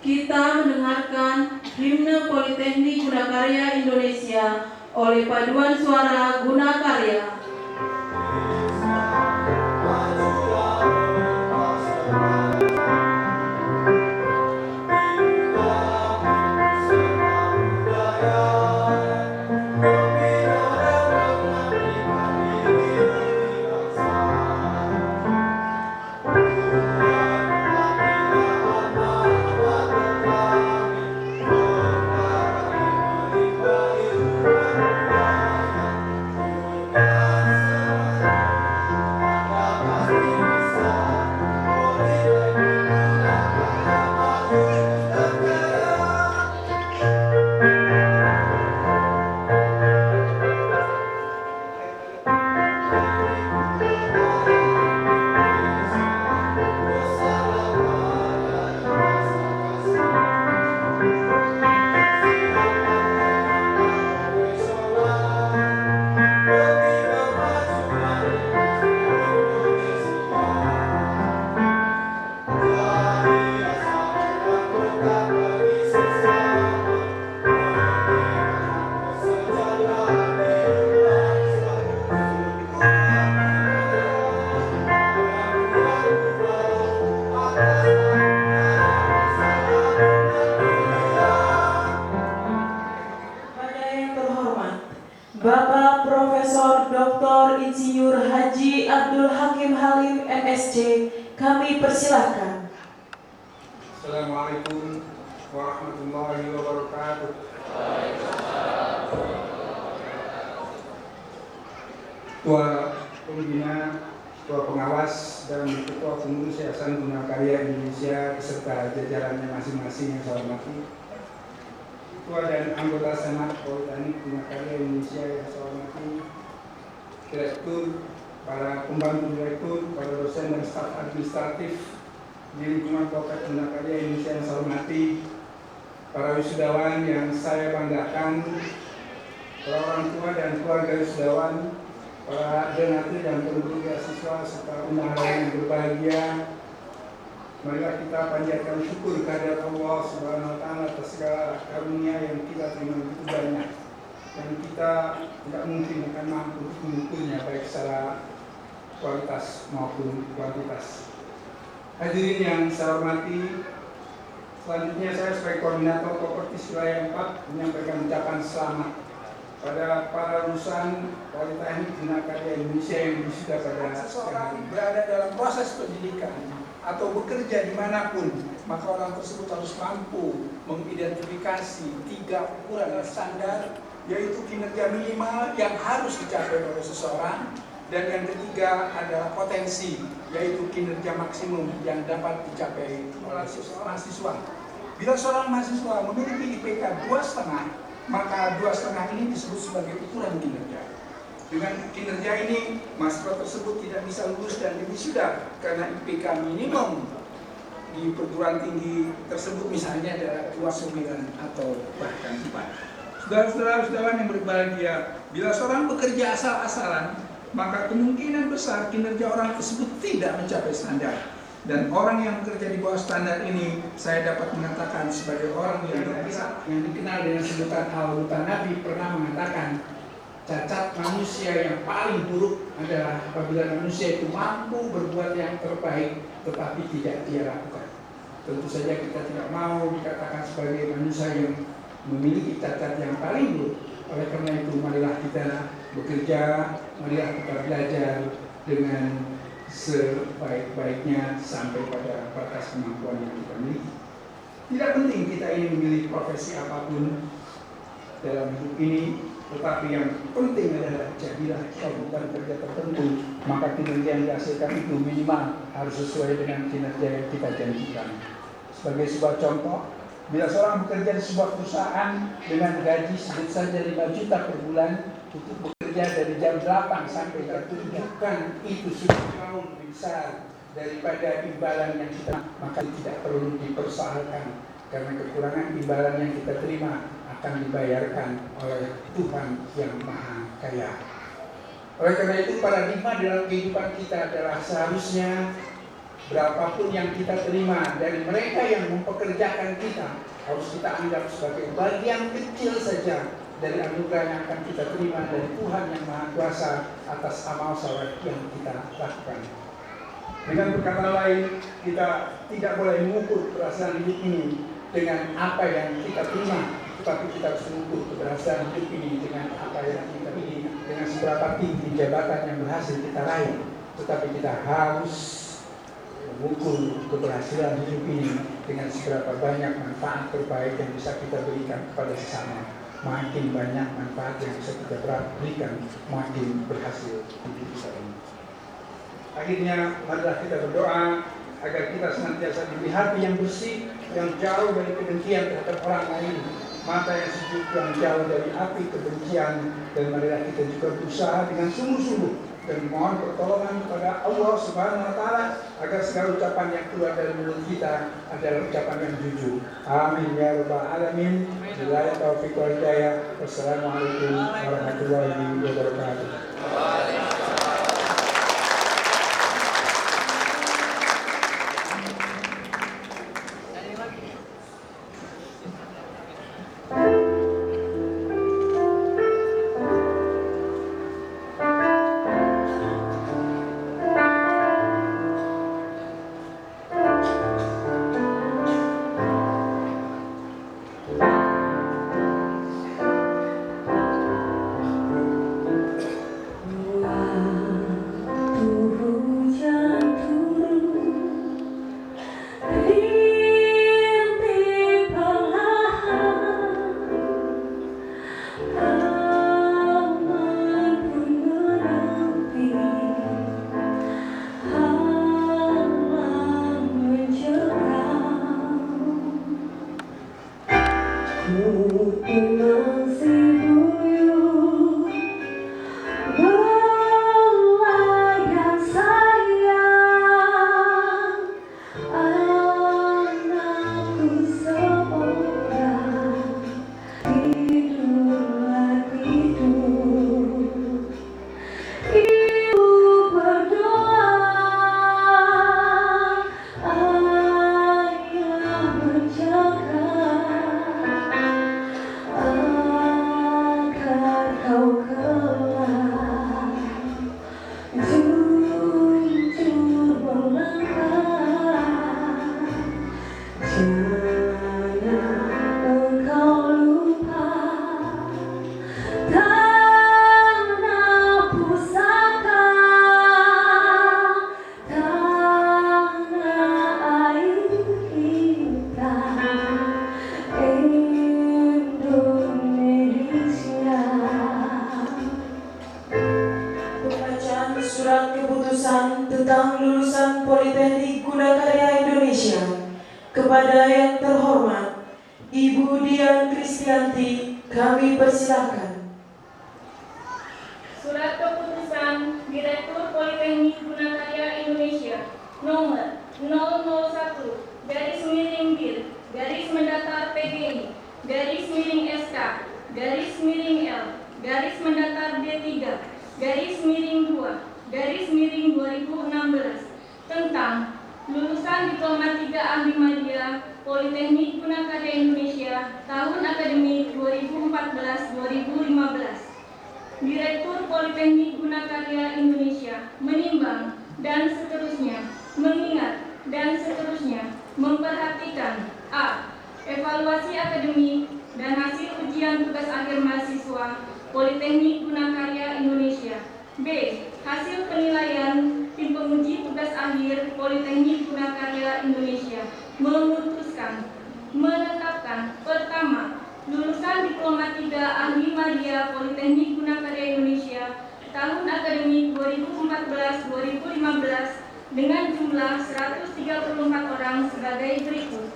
kita mendengarkan himne Politeknik Gunakarya Indonesia oleh paduan suara Gunakarya. Bapak Profesor Dr. Insinyur Haji Abdul Hakim Halim MSc, kami persilahkan. Assalamualaikum warahmatullahi wabarakatuh. Ketua Pembina, Ketua Pengawas, dan Ketua Pengurus Yayasan Gunakarya Indonesia beserta jajarannya masing-masing yang saya hormati. Ketua dan anggota Senat Politeknik Gunakarya Indonesia yang saya hormati, Direktur, para pembantu direktur, para dosen dan staf administratif di lingkungan Poltek Gunakarya Indonesia yang saya hormati, para wisudawan yang saya banggakan, para orang tua dan keluarga wisudawan, para donatur dan penduduk beasiswa serta undangan yang berbahagia. Marilah kita panjatkan syukur kehadirat Allah Subhanahu wa Ta'ala atas segala karunia yang kita terima begitu banyak, dan kita tidak mungkin akan mampu untuk mengukurnya baik secara kualitas maupun kuantitas. Hadirin yang saya hormati, selanjutnya saya sebagai koordinator Kopertis wilayah 4 menyampaikan ucapan selamat pada para lulusan Politeknik Gunakarya Indonesia yang wisuda pada seseorang berada dalam proses pendidikan atau bekerja dimanapun, maka orang tersebut harus mampu mengidentifikasi 3 ukuran standar, yaitu kinerja minimal yang harus dicapai oleh seseorang, dan yang ketiga adalah potensi, yaitu kinerja maksimum yang dapat dicapai oleh mahasiswa. Bila seorang mahasiswa memiliki IPK 2,5, maka 2,5 ini disebut sebagai ukuran kinerja. Dengan kinerja ini, mahasiswa tersebut tidak bisa lulus dan wisuda karena IPK minimum di perguruan tinggi tersebut misalnya adalah 2,9 atau bahkan 4. Saudara-saudara yang berbahagia, bila seorang bekerja asal-asalan, maka kemungkinan besar kinerja orang tersebut tidak mencapai standar. Dan orang yang bekerja di bawah standar ini, saya dapat mengatakan sebagai orang yang bisa, yang dikenal dengan sebutan Al-Hutan Nabi pernah mengatakan, cacat manusia yang paling buruk adalah apabila manusia itu mampu berbuat yang terbaik tetapi tidak dia lakukan. Tentu saja kita tidak mau dikatakan sebagai manusia yang memiliki cacat yang paling buruk. Oleh karena itu, marilah kita bekerja, marilah kita belajar dengan sebaik-baiknya sampai pada batas kemampuan yang kita miliki. Tidak penting kita ini memilih profesi apapun dalam hidup ini, tetapi yang penting adalah jadilah kau bukan kerja tertentu, maka kinerja yang dihasilkan itu minimal harus sesuai dengan kinerja yang kita janjikan. Sebagai sebuah contoh, bila seorang bekerja di sebuah perusahaan dengan gaji sebut saja 5 juta per bulan, untuk bekerja dari jam 8 sampai jam 7, bukan itu sudah jauh lebih besar daripada imbalan yang kita, maka tidak perlu dipersoalkan, karena kekurangan imbalan yang kita terima akan dibayarkan oleh Tuhan yang Maha Kaya. Oleh karena itu, paradigma dalam kehidupan kita adalah seharusnya berapapun yang kita terima dari mereka yang mempekerjakan kita, harus kita anggap sebagai bagian kecil saja dari anugerah yang akan kita terima dari Tuhan yang Maha Kuasa atas amal saleh yang kita lakukan. Dengan perkataan lain, kita tidak boleh mengukur keberhasilan hidup ini dengan apa yang kita terima, tetapi kita harus mengukur keberhasilan hidup ini dengan apa yang kita pilih, dengan seberapa tinggi jabatan yang berhasil kita raih. Tetapi kita harus mengukur keberhasilan hidup ini dengan seberapa banyak manfaat terbaik yang bisa kita berikan kepada sesama. Makin banyak manfaat yang bisa kita berikan, makin berhasil hidup kita ini. Akhirnya, marilah kita berdoa agar kita senantiasa diberi hati yang bersih, yang jauh dari kebencian terhadap orang lain, mata yang sejuk, yang jauh dari api kebencian, dan marilah kita juga berusaha dengan sungguh-sungguh dan mohon pertolongan kepada Allah Subhanahu wa Ta'ala agar segala ucapan yang keluar dari mulut kita adalah ucapan yang jujur. Amin ya rabbal alamin. Billahi taufiq wal hidayah. Wassalamualaikum warahmatullahi wabarakatuh. Surat keputusan tentang lulusan Politeknik Gunakarya Indonesia kepada yang terhormat Ibu Dian Kristianti, kami persilahkan. Surat keputusan Direktur Politeknik Gunakarya Indonesia nomor 001-BIR _PGI _SK _L D3-2-2016 tentang lulusan Diploma 3 Ahli Media Politeknik Gunakarya Indonesia tahun akademik 2014-2015. Direktur Politeknik Gunakarya Indonesia menimbang dan seterusnya, mengingat dan seterusnya, memperhatikan a. Evaluasi akademik dan hasil ujian tugas akhir mahasiswa Politeknik Gunakarya Indonesia. B. Hasil penilaian tim penguji tugas akhir Politeknik Gunakarya Indonesia memutuskan, menetapkan pertama, lulusan Diploma 3 Ahli Media Politeknik Gunakarya Indonesia tahun akademik 2014-2015 dengan jumlah 134 orang sebagai berikut.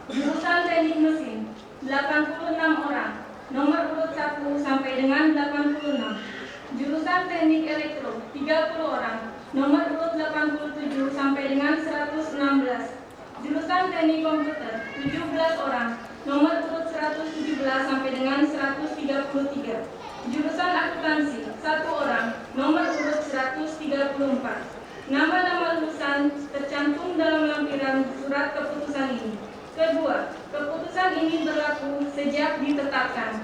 Jurusan Teknik Mesin 86 orang, nomor urut 1 sampai dengan 86. Jurusan Teknik Elektro 30 orang, nomor urut 87 sampai dengan 116. Jurusan Teknik Komputer 17 orang, nomor urut 117 sampai dengan 133. Jurusan Akuntansi 1 orang, nomor urut 134. Nama-nama lulusan tercantum dalam lampiran surat keputusan ini. Kedua, keputusan ini berlaku sejak ditetapkan.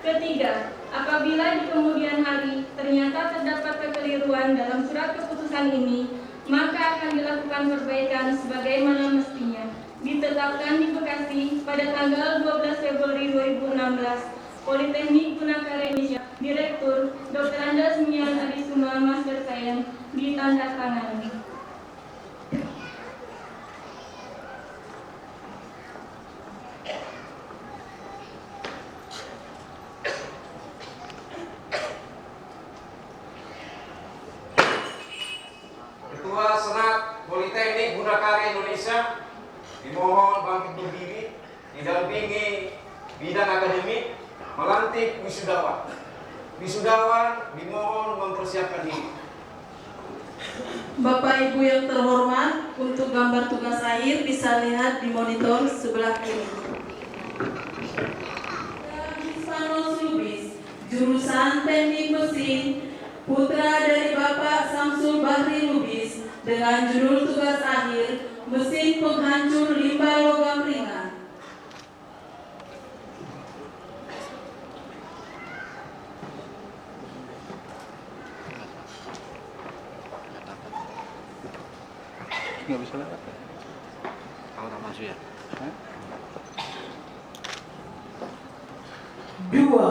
Ketiga, apabila di kemudian hari ternyata terdapat kekeliruan dalam surat keputusan ini, maka akan dilakukan perbaikan sebagaimana mestinya. Ditetapkan di Bekasi pada tanggal 12 Februari 2016, Politeknik Gunakarya Indonesia, Direktur Dr. Andas Mian Adisuma, Master Sains, ditandatangani. Ketua Senat Politeknik Gunakarya Indonesia dimohon bangkit berdiri, didampingi bidang akademik, melantik wisudawan. Wisudawan dimohon mempersiapkan diri. Bapak Ibu yang terhormat, untuk gambar tugas akhir bisa lihat di monitor sebelah kiri. Hispanus Lubis, jurusan Teknik Mesin, putra dari Bapak Samsul Bahri Lubis, dengan judul tugas akhir mesin penghancur limbah logam ringan. Nggak bisa lewat ya? Kalau tak masuk ya? Dua,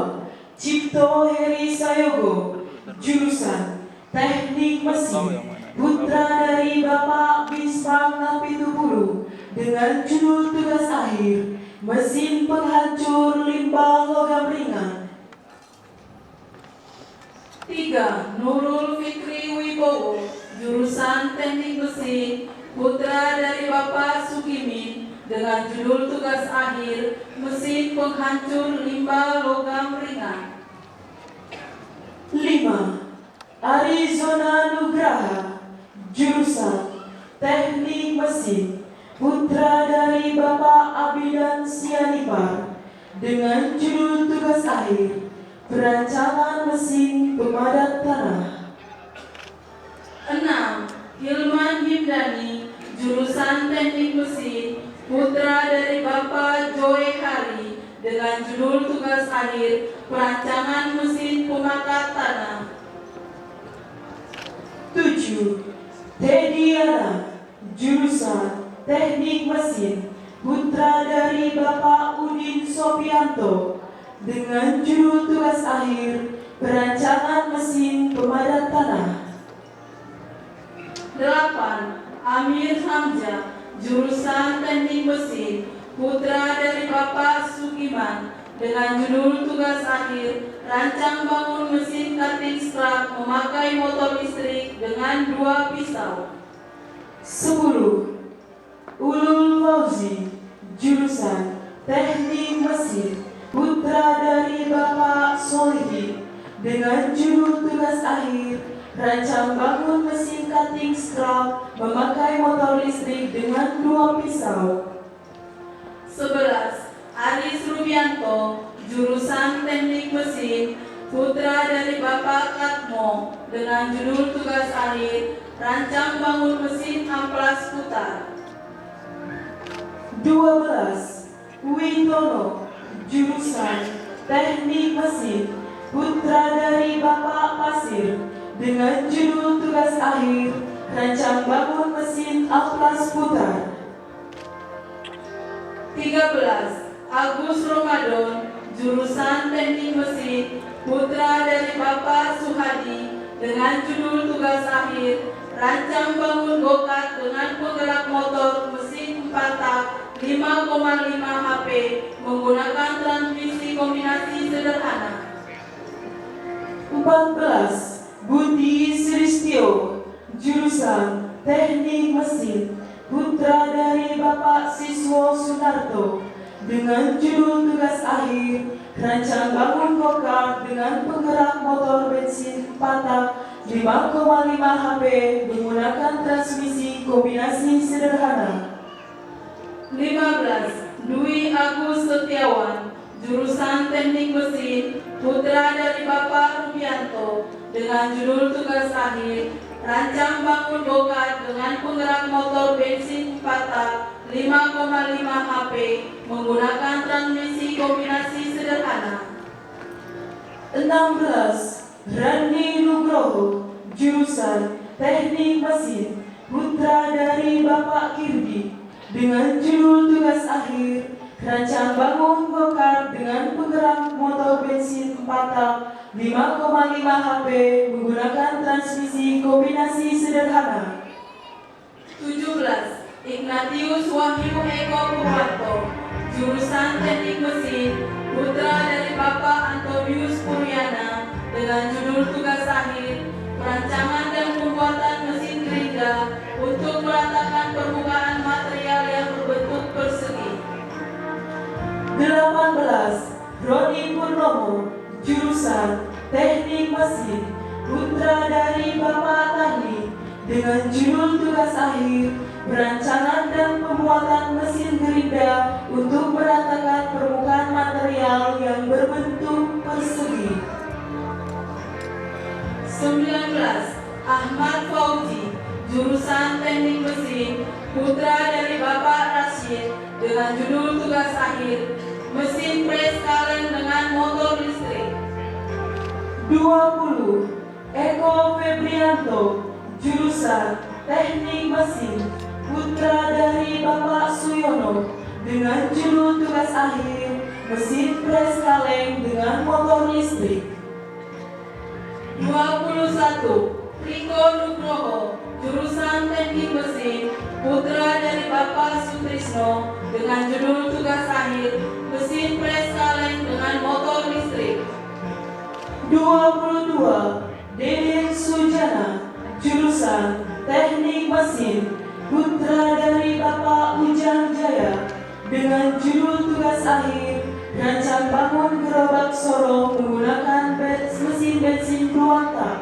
Cipto Heri Sayogo, jurusan Teknik Mesin, putra dari Bapak Bispang Napitupulu, dengan judul tugas akhir mesin penghancur limbah logam ringan. Tiga, Nurul Fikri Wibowo, jurusan Teknik Mesin, putra dari Bapak Sukimin, dengan judul tugas akhir mesin penghancur limbah logam ringan. 5. Arizona Nugraha, jurusan Teknik Mesin, putra dari Bapak Abidan Sianipar, dengan judul tugas akhir perancangan mesin pemadat tanah. 6. Hilman Himdani, jurusan Teknik Mesin, putra dari Bapak Joy Hari, dengan judul tugas akhir perancangan mesin pemakat tanah. 7. Tediana, jurusan Teknik Mesin, putra dari Bapak Udin Sopianto, dengan judul tugas akhir perancangan mesin pemadat tanah. 8. Amir Hamzah, jurusan Teknik Mesin, putra dari Bapak Sukiman, dengan judul tugas akhir rancang bangun mesin cutting scrap memakai motor listrik dengan 2 pisau. 10. Ulul Fauzi, jurusan Teknik Mesin, putra dari Bapak Solihin, dengan judul tugas akhir rancang bangun mesin cutting scrap memakai motor listrik dengan 2 pisau. 11. Aris Rubianto, jurusan Teknik Mesin, putra dari Bapak Katmo, dengan judul tugas akhir rancang bangun mesin amplas putar. 12. Wintono, jurusan Teknik Mesin, putra dari Bapak Pasir, dengan judul tugas akhir rancang bangun mesin amplas putar. 13. Agus Ramadan, jurusan Teknik Mesin, putra dari Bapak Suhadi, dengan judul tugas akhir rancang bangun go-kart dengan penggerak motor mesin 4 tak 5,5 HP menggunakan transmisi kombinasi sederhana. 14. Budi Sulistyo, jurusan Teknik Mesin, putra dari Bapak Siswo Sunarto, dengan judul tugas akhir rancang bangun go-kart dengan penggerak motor bensin 4 tak 5,5 HP menggunakan transmisi kombinasi sederhana. 15. Dwi Agus Setiawan, jurusan Teknik Mesin, putra dari Bapak Rubianto, dengan judul tugas akhir rancang bangun bongkar dengan penggerak motor bensin 4 tak 5,5 HP menggunakan transmisi kombinasi sederhana. 16. Randi Nugroho, jurusan Teknik Mesin, putra dari Bapak Kirdi, dengan judul tugas akhir rancang bangun bongkar dengan penggerak motor bensin 4 tak 5,5 HP menggunakan transmisi kombinasi sederhana. 17. Ignatius Wahyu Eko Purwanto, jurusan Teknik Mesin, putra dari Bapak Antonius Puryana, dengan judul tugas akhir perancangan dan pembuatan mesin gerinda untuk meratakan permukaan material yang berbentuk persegi. 18. Roni Purnomo, jurusan Teknik Mesin, putra dari Bapak Tarni, dengan judul tugas akhir perancangan dan pembuatan mesin gerinda untuk meratakan permukaan material yang berbentuk persegi. 19. Ahmad Fauzi, jurusan Teknik Mesin, putra dari Bapak Rashid, dengan judul tugas akhir mesin pres kaleng dengan motor listrik. 20. Eko Febrianto, jurusan Teknik Mesin, putra dari Bapak Suyono, dengan judul tugas akhir mesin pres kaleng dengan motor listrik. 21. Riko Nugroho, jurusan Teknik Mesin, putra dari Bapak Sutrisno, dengan judul tugas akhir mesin pres kaleng dengan motor listrik. 22. Deden Sujana, jurusan Teknik Mesin, putra dari Bapak Ujang Jaya, dengan judul tugas akhir rancang bangun gerobak sorong menggunakan mesin bensin 2 tak.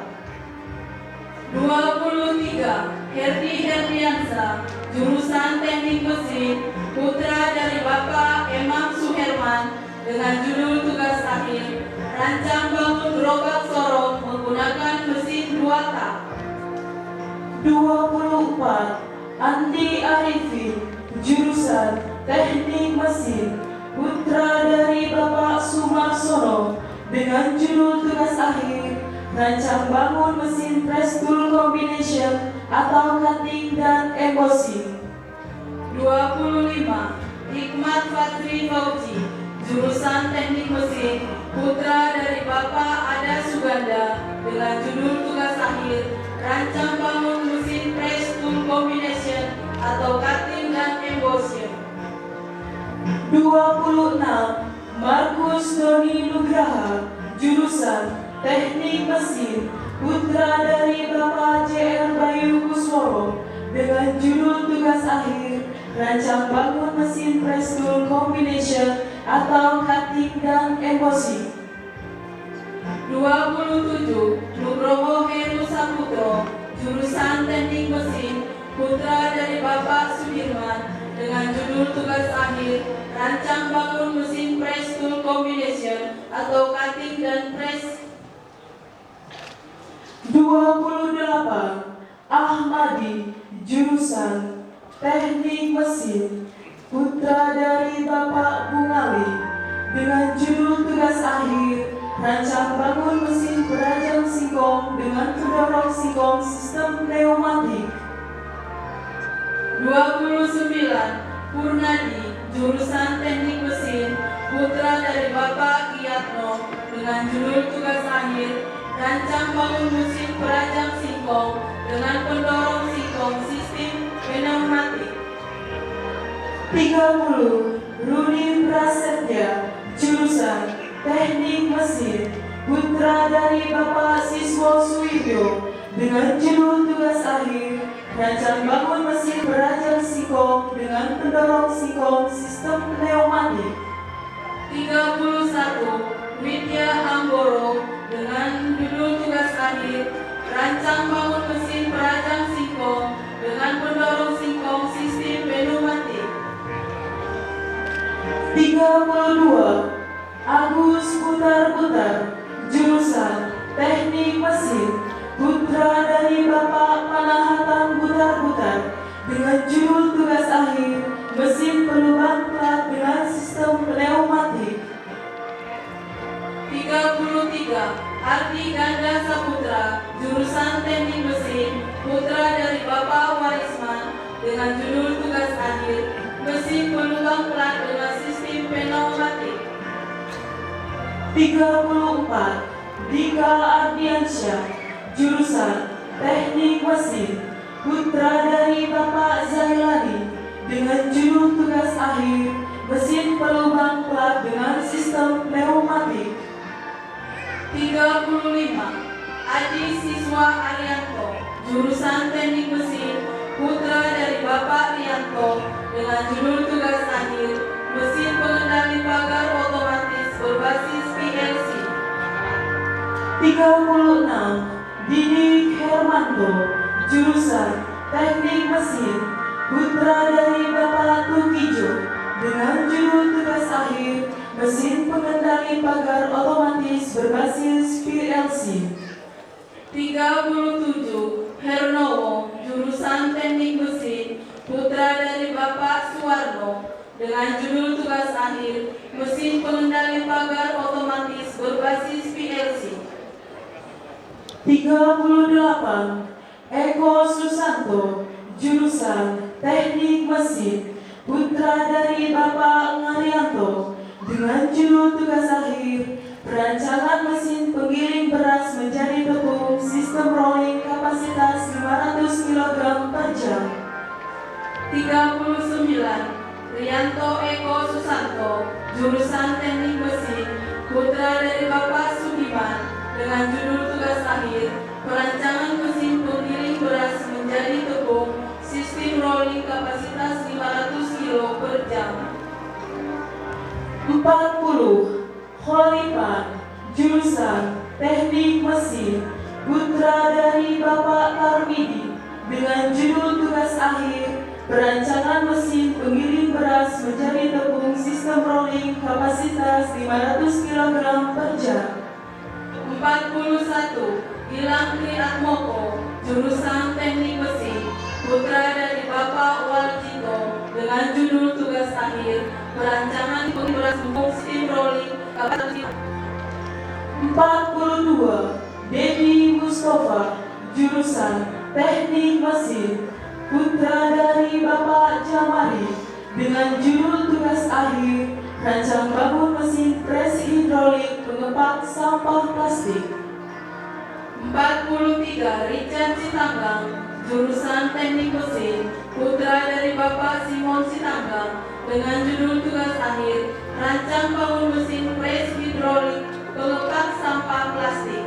23. Herdi Herdiansa, jurusan Teknik Mesin, putra dari Bapak Emam Suherman, dengan judul tugas akhir rancang bangun gerobak sorong menggunakan mesin 2 tak. 24. Andi Arifin, jurusan Teknik Mesin, putra dari Bapak Sumarsono, dengan judul tugas akhir rancang bangun mesin press tool combination atau cutting dan embossing. 25. Hikmat Fatri Fauzi, jurusan Teknik Mesin, putra dari Bapak Ada Suganda, dengan judul tugas akhir rancang bangun mesin press tool combination atau cutting dan embossing. 26. Markus Doni Nugraha, jurusan Teknik Mesin, putra dari Bapak JR Bayu Kusworo, dengan judul tugas akhir rancang bangun mesin press tool combination atau cutting dan embossing. 27. Nugroho Heru Saputro, jurusan Teknik Mesin, putra dari Bapak Sudirman, dengan judul tugas akhir rancang bangun mesin press tool combination atau cutting dan press. 28. Ahmadi, jurusan Teknik Mesin, putra dari Bapak Bungali, dengan judul tugas akhir rancang bangun mesin perajang singkong dengan pendorong singkong sistem pneumatik. 29. Purnadi, jurusan Teknik Mesin, putra dari Bapak Giatno, dengan judul tugas akhir rancang bangun mesin perajang singkong dengan pendorong singkong sistem pneumatik. 30. Rudi Prasetya, jurusan Teknik Mesin, putra dari Bapak Siswo Suwibyo, dengan judul tugas akhir rancang bangun mesin perajang singkong dengan pendorong singkong sistem pneumatik. 31. Widya Hanggoro, dengan judul tugas akhir rancang bangun mesin perajang singkong dengan pendorong singkong sistem pneumatik. 32. Agus Putar-Putar, jurusan Teknik Mesin, putra dari Bapak Panahatan Butar-Butar dengan judul tugas akhir mesin pelubang plat dengan sistem pneumatik. 33. Ardi Ganda Saputra, jurusan Teknik Mesin, putra dari Bapak Warisman dengan judul tugas akhir mesin pelubang plat dengan sistem pneumatik. 34. Dika Ardiansyah, jurusan Teknik Mesin, putra dari Bapak Zailani dengan judul tugas akhir mesin pelubang plat dengan sistem pneumatik. 35. Adi Siswa Arianto, jurusan Teknik Mesin, putra dari Bapak Rianto dengan judul tugas akhir mesin pengendali pagar otomatis berbasis PLC. 36. Didik Hermanto, jurusan Teknik Mesin, putra dari Bapak Tukijo dengan judul tugas akhir mesin pengendali pagar otomatis berbasis PLC. 37. Hernowo, jurusan Teknik Mesin, putra dari Bapak Suwarno dengan judul tugas akhir mesin pengendali pagar otomatis berbasis PLC. 38. Eko Susanto, jurusan Teknik Mesin, putra dari Bapak Ngarianto dengan judul tugas akhir perancangan mesin penggiling beras menjadi tepung sistem rolling kapasitas 500 kg per jam. 39. Rianto Eko Susanto, jurusan Teknik Mesin, putra dari Bapak Sudiman dengan judul tugas akhir perancangan mesin penggiling beras menjadi tepung sistem rolling kapasitas 500 kg per jam. 40. Kholipan, jurusan Teknik Mesin, putra dari Bapak Tarmidi dengan judul tugas akhir perancangan mesin penggiling beras menjadi tepung sistem rolling kapasitas 500 kg per jam. 41. Gilang Tri Atmoko, jurusan Teknik Mesin, putra dari Bapak Waljito dengan judul tugas akhir perancangan beras sistem rolling kapasitas. 42. Dedi Mustafa, jurusan Teknik Mesin, putra dari Bapak Jamali dengan judul tugas akhir rancang bangun mesin pres hidrolik pengepak sampah plastik. 43. Richard Sitanggang, jurusan Teknik Mesin, putra dari Bapak Simon Sitanggang dengan judul tugas akhir rancang bangun mesin pres hidrolik pengepak sampah plastik.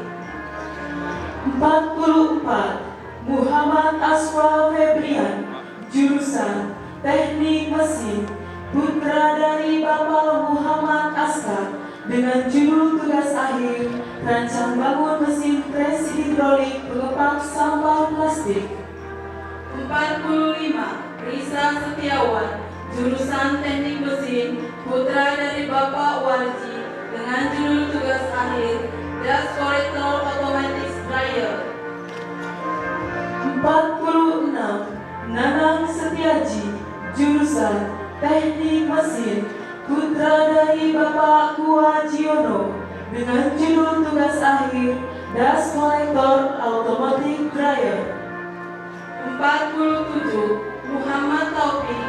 44. Muhammad Aswa Febrian, jurusan Teknik Mesin, putra dari Bapak Muhammad Askar dengan judul tugas akhir rancang bangun mesin pres hidrolik pengepak sampah plastik. 45. Risa Setiawan, jurusan Teknik Mesin, putra dari Bapak Warji dengan judul tugas akhir Gas Collector Automatic Dryer. 46. Nanang Setiaji, jurusan Teknik Mesin, putra dari Bapak Kuwajiono dengan judul tugas akhir Dust Collector Automatic Dryer. 47. Muhammad Taufik,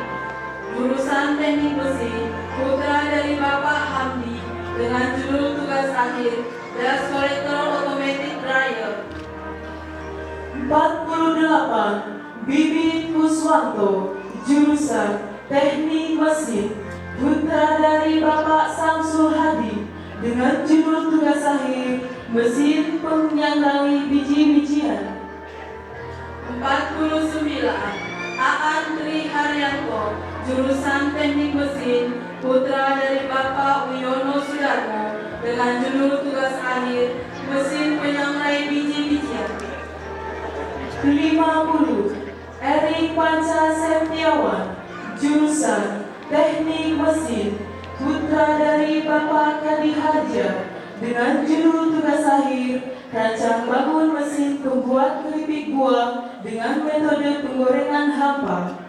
jurusan Teknik Mesin, putra dari Bapak Hamdi dengan judul tugas akhir Dust Collector Automatic Dryer. 48. Bibit Kuswanto, jurusan Teknik Mesin, putra dari Bapak Samsul Hadi dengan judul tugas akhir mesin penyangrangi biji-bijian. 49. Aan Tri Haryanto, jurusan Teknik Mesin, putra dari Bapak Wiono Sudarmo dengan judul tugas akhir mesin penyangrai biji-bijian. 50. Erik Panca Septiawan, jurusan Teknik Mesin, putra dari Bapak Kadi Haja dengan judul tugas akhir Rancang bangun mesin pembuat keripik buah dengan metode penggorengan hampa.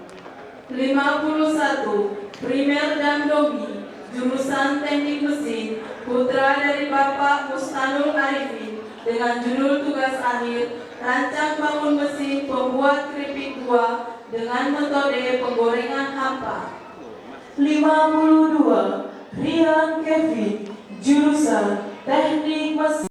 51. Primer dan Domi, jurusan Teknik Mesin, putra dari Bapak Mustanul Arifin, dengan judul tugas akhir, rancang bangun mesin pembuat keripik buah dengan metode penggorengan hampa. 52. Rian Kevin, jurusan Teknik Mesin.